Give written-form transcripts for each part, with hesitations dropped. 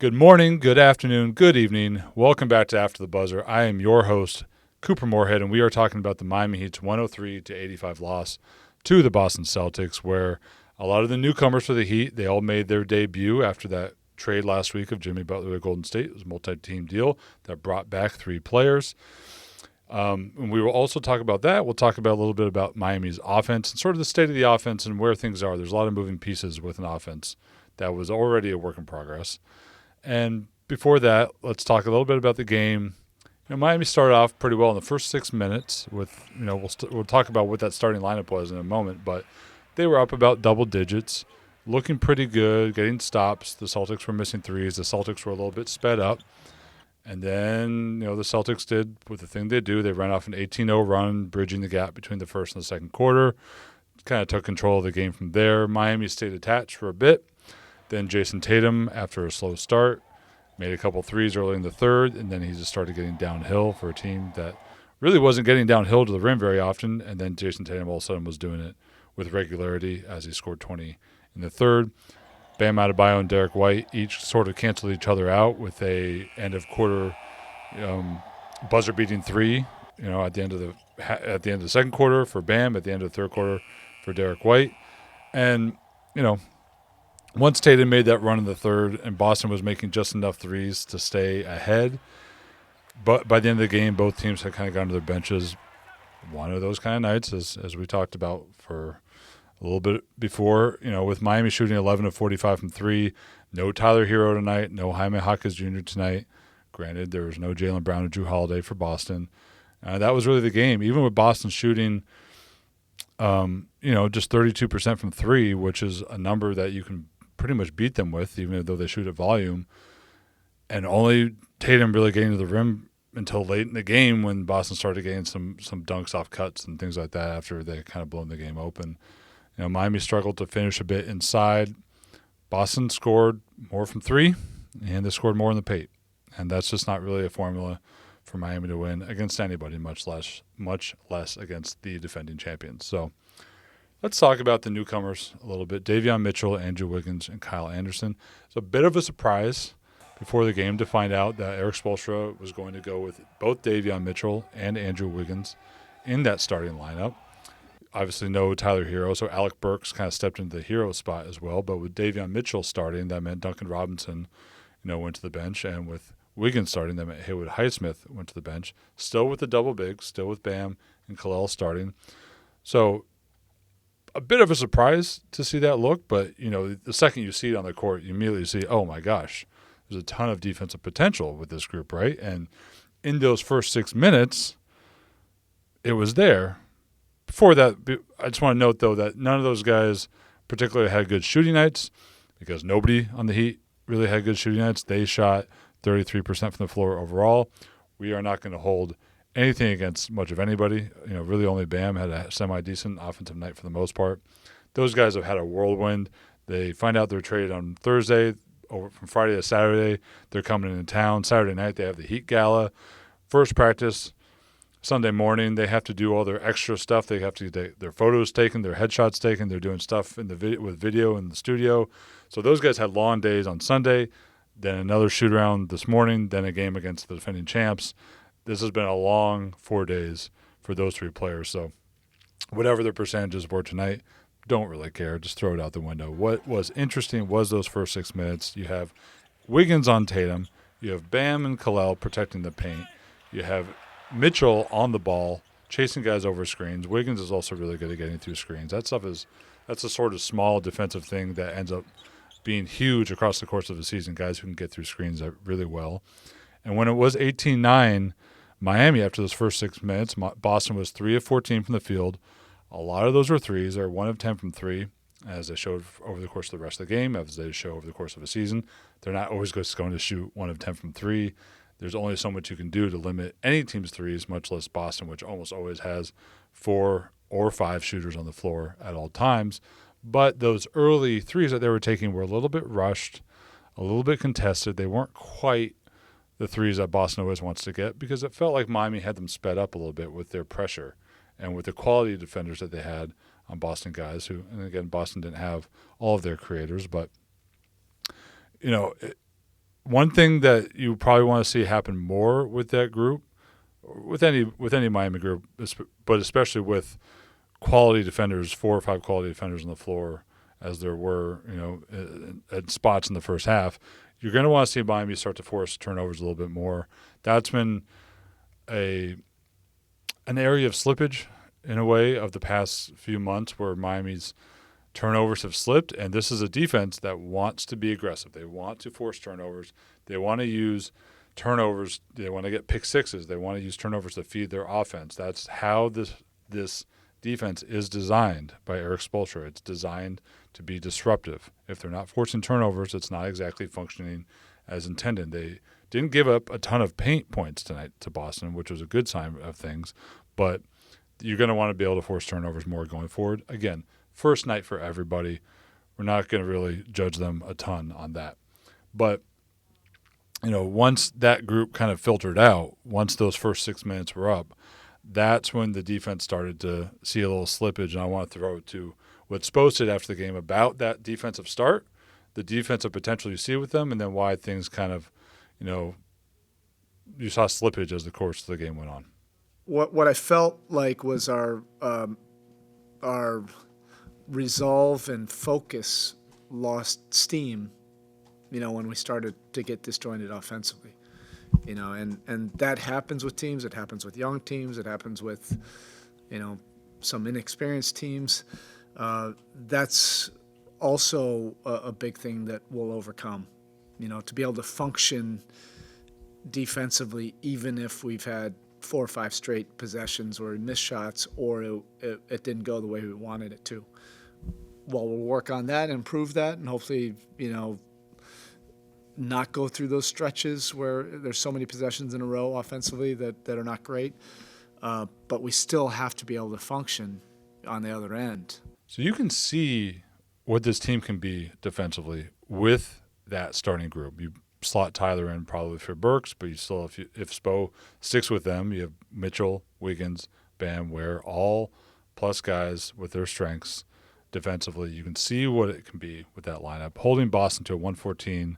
Good morning, good afternoon, good evening. Welcome back to After the Buzzer. I am your host, Couper Moorhead, and we are talking about the Miami Heat's 103-85 loss to the Boston Celtics, where a lot of the newcomers for the Heat, they all made their debut after that trade last week of Jimmy Butler to Golden State. It was a multi-team deal that brought back 3 players. And we will also talk about that. We'll talk about a little bit about Miami's offense and sort of the state of the offense and where things are. There's a lot of moving pieces with an offense that was already a work in progress. And before that, let's talk a little bit about the game. Miami started off pretty well in the first 6 minutes with, we'll talk about what that starting lineup was in a moment, but they were up about double digits, looking pretty good, getting stops. The Celtics were missing threes. The Celtics were a little bit sped up. And then, the Celtics did with the thing they do. They ran off an 18-0 run, bridging the gap between the first and the second quarter. Kind of took control of the game from there. Miami stayed attached for a bit. Then Jason Tatum, after a slow start, made a couple threes early in the third, and then he just started getting downhill for a team that really wasn't getting downhill to the rim very often. And then Jason Tatum all of a sudden was doing it with regularity as he scored 20 in the third. Bam Adebayo and Derek White each sort of canceled each other out with a end of quarter buzzer-beating three. At the end of the second quarter for Bam, at the end of the third quarter for Derek White, and once Tatum made that run in the third and Boston was making just enough threes to stay ahead, but by the end of the game, both teams had kind of gone to their benches. One of those kind of nights, as we talked about for a little bit before, with Miami shooting 11 of 45 from three, no Tyler Hero tonight, no Jaime Jaquez Jr. tonight. Granted, there was no Jaylen Brown or Drew Holiday for Boston. That was really the game. Even with Boston shooting, just 32% from three, which is a number that you can pretty much beat them with, even though they shoot at volume, and only Tatum really getting to the rim until late in the game when Boston started getting some dunks off cuts and things like that after they kind of blown the game open. Miami struggled to finish a bit inside. Boston scored more from three, and they scored more in the paint, and that's just not really a formula for Miami to win against anybody, much less against the defending champions. So let's talk about the newcomers a little bit. Davion Mitchell, Andrew Wiggins, and Kyle Anderson. It's a bit of a surprise before the game to find out that Eric Spoelstra was going to go with both Davion Mitchell and Andrew Wiggins in that starting lineup. Obviously no Tyler Hero, so Alec Burks kind of stepped into the hero spot as well. But with Davion Mitchell starting, that meant Duncan Robinson, went to the bench. And with Wiggins starting, that meant Haywood Highsmith went to the bench. Still with the double bigs, still with Bam and Khalil starting. So a bit of a surprise to see that look, but, the second you see it on the court, you immediately see, oh, my gosh, there's a ton of defensive potential with this group, right? And in those first 6 minutes, it was there. Before that, I just want to note, though, that none of those guys particularly had good shooting nights because nobody on the Heat really had good shooting nights. They shot 33% from the floor overall. We are not going to hold anything against much of anybody. Really only Bam had a semi-decent offensive night for the most part. Those guys have had a whirlwind. They find out they're traded on Thursday. From Friday to Saturday, they're coming into town. Saturday night, they have the Heat Gala. First practice, Sunday morning, they have to do all their extra stuff. They have to get their photos taken, their headshots taken. They're doing stuff in the with video in the studio. So those guys had long days on Sunday, then another shoot-around this morning, then a game against the defending champs. This has been a long 4 days for those 3 players. So whatever their percentages were tonight, don't really care. Just throw it out the window. What was interesting was those first 6 minutes. You have Wiggins on Tatum. You have Bam and Khalil protecting the paint. You have Mitchell on the ball, chasing guys over screens. Wiggins is also really good at getting through screens. That's a sort of small defensive thing that ends up being huge across the course of the season, guys who can get through screens really well. And when it was 18-9, Miami, after those first 6 minutes, Boston was 3 of 14 from the field. A lot of those were threes. They're 1 of 10 from three, as they showed over the course of the rest of the game, as they show over the course of a season. They're not always just going to shoot 1 of 10 from three. There's only so much you can do to limit any team's threes, much less Boston, which almost always has 4 or 5 shooters on the floor at all times. But those early threes that they were taking were a little bit rushed, a little bit contested. They weren't quite the threes that Boston always wants to get because it felt like Miami had them sped up a little bit with their pressure and with the quality of defenders that they had on Boston guys who, and again, Boston didn't have all of their creators, but, one thing that you probably want to see happen more with that group, with any Miami group, but especially with quality defenders, 4 or 5 quality defenders on the floor, as there were, at spots in the first half, you're going to want to see Miami start to force turnovers a little bit more. That's been an area of slippage in a way of the past few months where Miami's turnovers have slipped, and this is a defense that wants to be aggressive. They want to force turnovers. They want to use turnovers. They want to get pick sixes. They want to use turnovers to feed their offense. That's how this defense is designed by Eric Spoelstra. It's designed to be disruptive. If they're not forcing turnovers, it's not exactly functioning as intended. They didn't give up a ton of paint points tonight to Boston, which was a good sign of things, but you're going to want to be able to force turnovers more going forward. Again, first night for everybody. We're not going to really judge them a ton on that. But, once that group kind of filtered out, once those first 6 minutes were up, that's when the defense started to see a little slippage. And I want to throw it to what Spo said after the game about that defensive start, the defensive potential you see with them, and then why things kind of, you saw slippage as the course of the game went on. What I felt like was our resolve and focus lost steam, when we started to get disjointed offensively, and that happens with teams. It happens with young teams. It happens with, some inexperienced teams. That's also a big thing that we'll overcome, to be able to function defensively, even if we've had 4 or 5 straight possessions where we missed shots or it didn't go the way we wanted it to. Well, we'll work on that and improve that, and hopefully, not go through those stretches where there's so many possessions in a row offensively that are not great. But we still have to be able to function on the other end. So you can see what this team can be defensively with that starting group. You slot Tyler in probably for Burks, but you still, if Spo sticks with them, you have Mitchell, Wiggins, Bam, Ware, all plus guys with their strengths defensively. You can see what it can be with that lineup. Holding Boston to a 114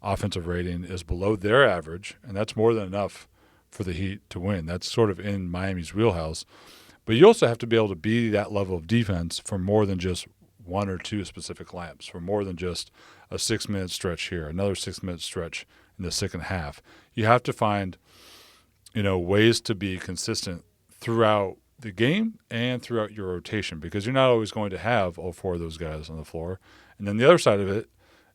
offensive rating is below their average, and that's more than enough for the Heat to win. That's sort of in Miami's wheelhouse. But you also have to be able to be that level of defense for more than just 1 or 2 specific lamps, for more than just a 6-minute stretch here, another 6-minute stretch in the second half. You have to find, ways to be consistent throughout the game and throughout your rotation, because you're not always going to have all 4 of those guys on the floor. And then the other side of it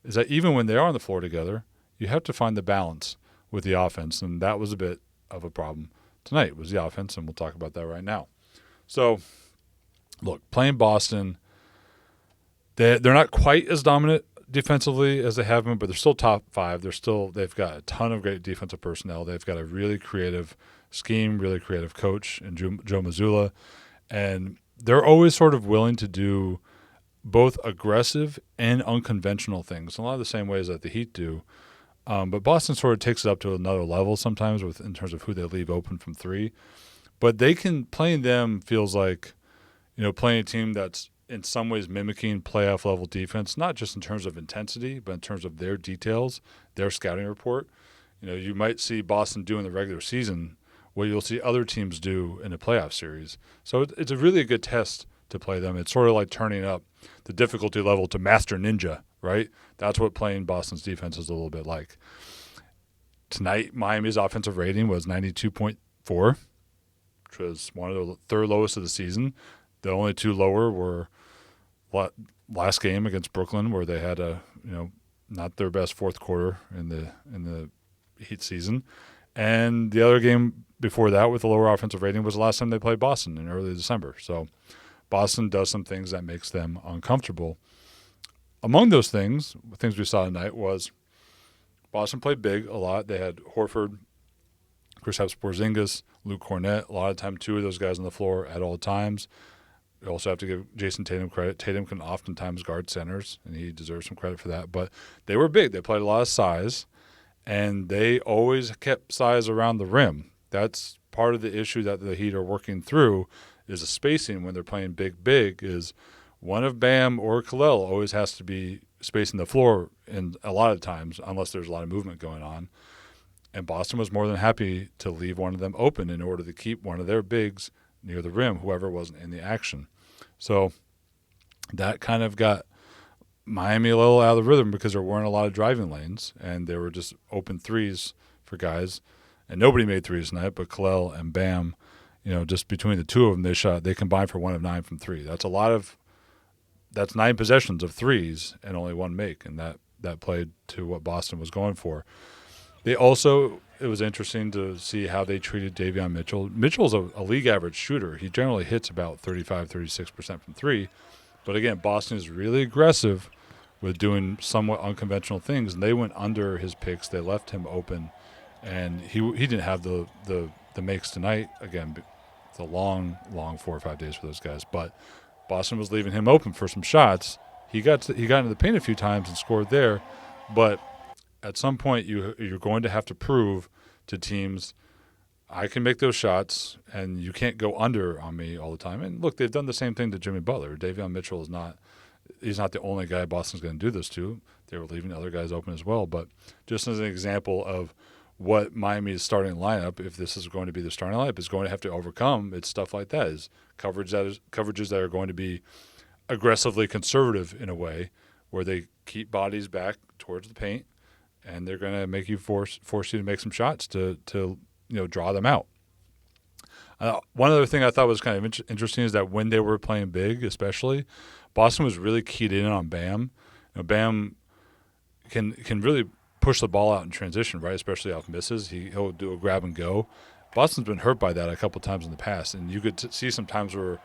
is that even when they are on the floor together, you have to find the balance with the offense, and that was a bit of a problem tonight, was the offense, and we'll talk about that right now. So, look, playing Boston, they're not quite as dominant defensively as they have been, but they're still top 5. They've got a ton of great defensive personnel. They've got a really creative scheme, really creative coach in Joe Mazzulla, and they're always sort of willing to do both aggressive and unconventional things, a lot of the same ways that the Heat do. But Boston sort of takes it up to another level sometimes in terms of who they leave open from 3. But playing them feels like, playing a team that's in some ways mimicking playoff level defense, not just in terms of intensity, but in terms of their details, their scouting report. You might see Boston do in the regular season what you'll see other teams do in a playoff series. So it's a really good test to play them. It's sort of like turning up the difficulty level to Master Ninja, right? That's what playing Boston's defense is a little bit like. Tonight, Miami's offensive rating was 92.4, which was one of the 3rd lowest of the season. The only 2 lower were last game against Brooklyn, where they had not their best fourth quarter in the Heat season, and the other game before that with a lower offensive rating was the last time they played Boston in early December. So Boston does some things that makes them uncomfortable. Among those things we saw tonight was Boston played big a lot. They had Horford, Kristaps Porzingis, Luke Cornett. A lot of time, 2 of those guys on the floor at all times. We also have to give Jason Tatum credit. Tatum can oftentimes guard centers, and he deserves some credit for that. But they were big. They played a lot of size, and they always kept size around the rim. That's part of the issue that the Heat are working through, is the spacing when they're playing big, is one of Bam or Khalil always has to be spacing the floor in a lot of times, unless there's a lot of movement going on. And Boston was more than happy to leave one of them open in order to keep one of their bigs near the rim, whoever wasn't in the action. So that kind of got Miami a little out of the rhythm because there weren't a lot of driving lanes, and there were just open threes for guys. And nobody made threes tonight, but Kalel and Bam, just between the two of them, they combined for 1 of 9 from 3. That's 9 possessions of threes and only 1 make, and that played to what Boston was going for. It was interesting to see how they treated Davion Mitchell. Mitchell's a league average shooter. He generally hits about 35-36% from 3. But again, Boston is really aggressive with doing somewhat unconventional things, and they went under his picks. They left him open, and he didn't have the makes tonight. Again, it's a long 4 or 5 days for those guys. But Boston was leaving him open for some shots. He got into the paint a few times and scored there, but at some point you're going to have to prove to teams, I can make those shots, and you can't go under on me all the time. And look, they've done the same thing to Jimmy Butler. Davion Mitchell he's not the only guy Boston's going to do this to. They were leaving other guys open as well. But just as an example of what Miami's starting lineup, if this is going to be the starting lineup, is going to have to overcome, it's stuff like that, is coverages that are going to be aggressively conservative in a way, where they keep bodies back towards the paint, and they're going to make you force you to make some shots to draw them out. One other thing I thought was kind of interesting is that when they were playing big, especially, Boston was really keyed in on Bam. Bam can really push the ball out in transition, right? Especially off misses. He'll do a grab and go. Boston's been hurt by that a couple times in the past, and you could see some times where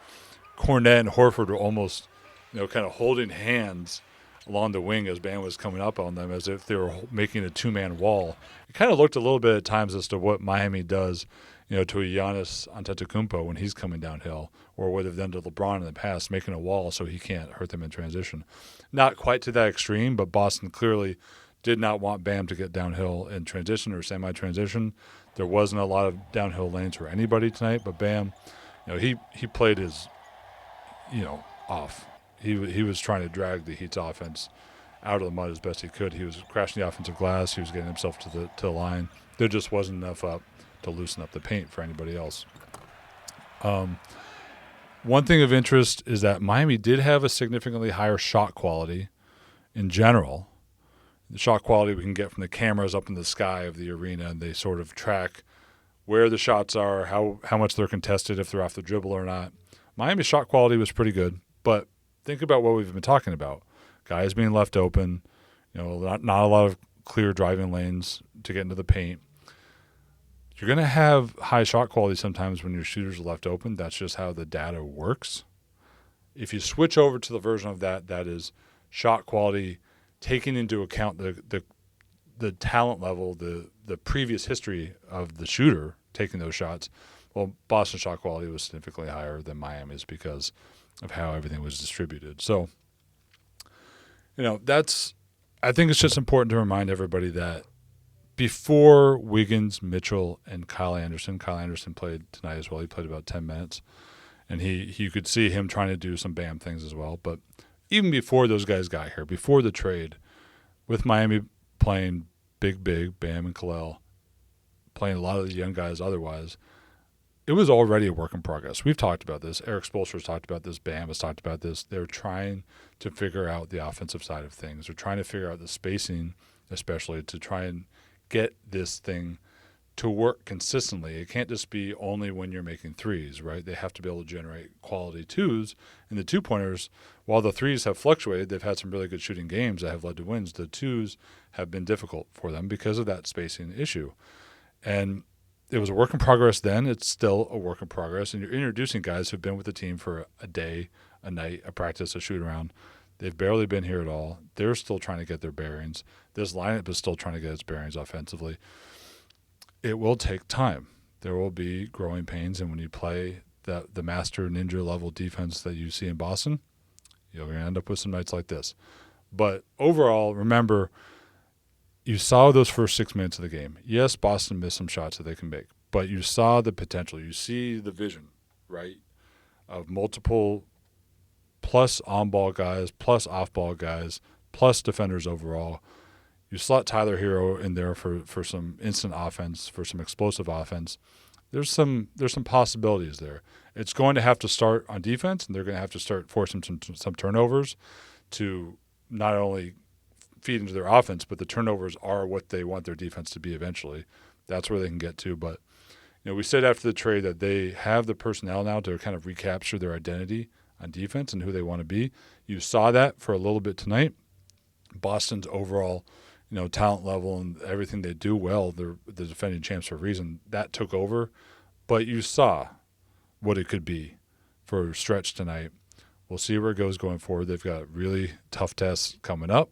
Cornette and Horford were almost, kind of holding hands along the wing as Bam was coming up on them, as if they were making a 2-man wall. It kind of looked a little bit at times as to what Miami does, to a Giannis Antetokounmpo when he's coming downhill, or what they've done to LeBron in the past, making a wall so he can't hurt them in transition. Not quite to that extreme, but Boston clearly did not want Bam to get downhill in transition or semi-transition. There wasn't a lot of downhill lanes for anybody tonight, but Bam, he played his, off. He was trying to drag the Heat's offense out of the mud as best he could. He was crashing the offensive glass. He was getting himself to the line. There just wasn't enough up to loosen up the paint for anybody else. One thing of interest is that Miami did have a significantly higher shot quality in general. The shot quality we can get from the cameras up in the sky of the arena, and they sort of track where the shots are, how much they're contested, if they're off the dribble or not. Miami's shot quality was pretty good, but think about what we've been talking about. Guys being left open, not a lot of clear driving lanes to get into the paint. You're going to have high shot quality sometimes when your shooters are left open. That's just how the data works. If you switch over to the version of that is shot quality taking into account the talent level, the previous history of the shooter taking those shots, well, Boston's shot quality was significantly higher than Miami's because of how everything was distributed. So, I think it's just important to remind everybody that before Wiggins, Mitchell, and Kyle Anderson played tonight as well. He played about 10 minutes, and you could see him trying to do some Bam things as well. But even before those guys got here, before the trade, with Miami playing big, Bam and Kalel, playing a lot of the young guys otherwise, it was already a work in progress. We've talked about this. Eric Spoelstra's talked about this. Bam has talked about this. They're trying to figure out the offensive side of things. They're trying to figure out the spacing, especially to try and get this thing to work consistently. It can't just be only when you're making threes, right? They have to be able to generate quality twos. And the two-pointers, while the threes have fluctuated, they've had some really good shooting games that have led to wins. The twos have been difficult for them because of that spacing issue. And it was a work in progress then. It's still a work in progress. And you're introducing guys who've been with the team for a day, a night, a practice, a shoot-around. They've barely been here at all. They're still trying to get their bearings. This lineup is still trying to get its bearings offensively. It will take time. There will be growing pains, and when you play the master ninja level defense that you see in Boston, you're going to end up with some nights like this. But overall, remember, you saw those first 6 minutes of the game. Yes, Boston missed some shots that they can make, but you saw the potential. You see the vision, right, of multiple plus on-ball guys, plus off-ball guys, plus defenders overall. You slot Tyler Hero in there for some instant offense, for some explosive offense. There's some possibilities there. It's going to have to start on defense, and they're going to have to start forcing some turnovers to not only feed into their offense, but the turnovers are what they want their defense to be eventually. That's where they can get to. But we said after the trade that they have the personnel now to kind of recapture their identity on defense and who they want to be. You saw that for a little bit tonight. Boston's overall, talent level and everything they do well, they're the defending champs for a reason. That took over. But you saw what it could be for a stretch tonight. We'll see where it goes going forward. They've got really tough tests coming up.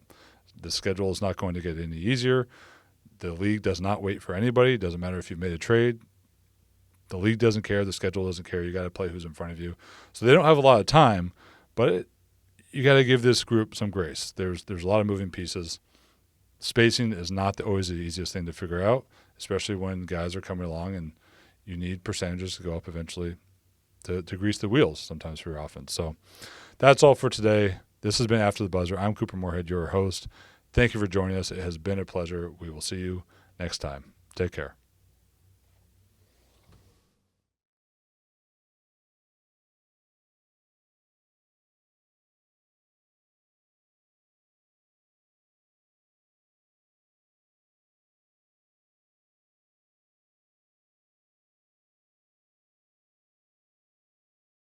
The schedule is not going to get any easier. The league does not wait for anybody. It doesn't matter if you've made a trade. The league doesn't care. The schedule doesn't care. You got to play who's in front of you. So they don't have a lot of time, but you got to give this group some grace. There's a lot of moving pieces. Spacing is not always the easiest thing to figure out, especially when guys are coming along and you need percentages to go up eventually to grease the wheels sometimes for your offense. So that's all for today. This has been After the Buzzer. I'm Cooper Moorhead, your host. Thank you for joining us. It has been a pleasure. We will see you next time. Take care.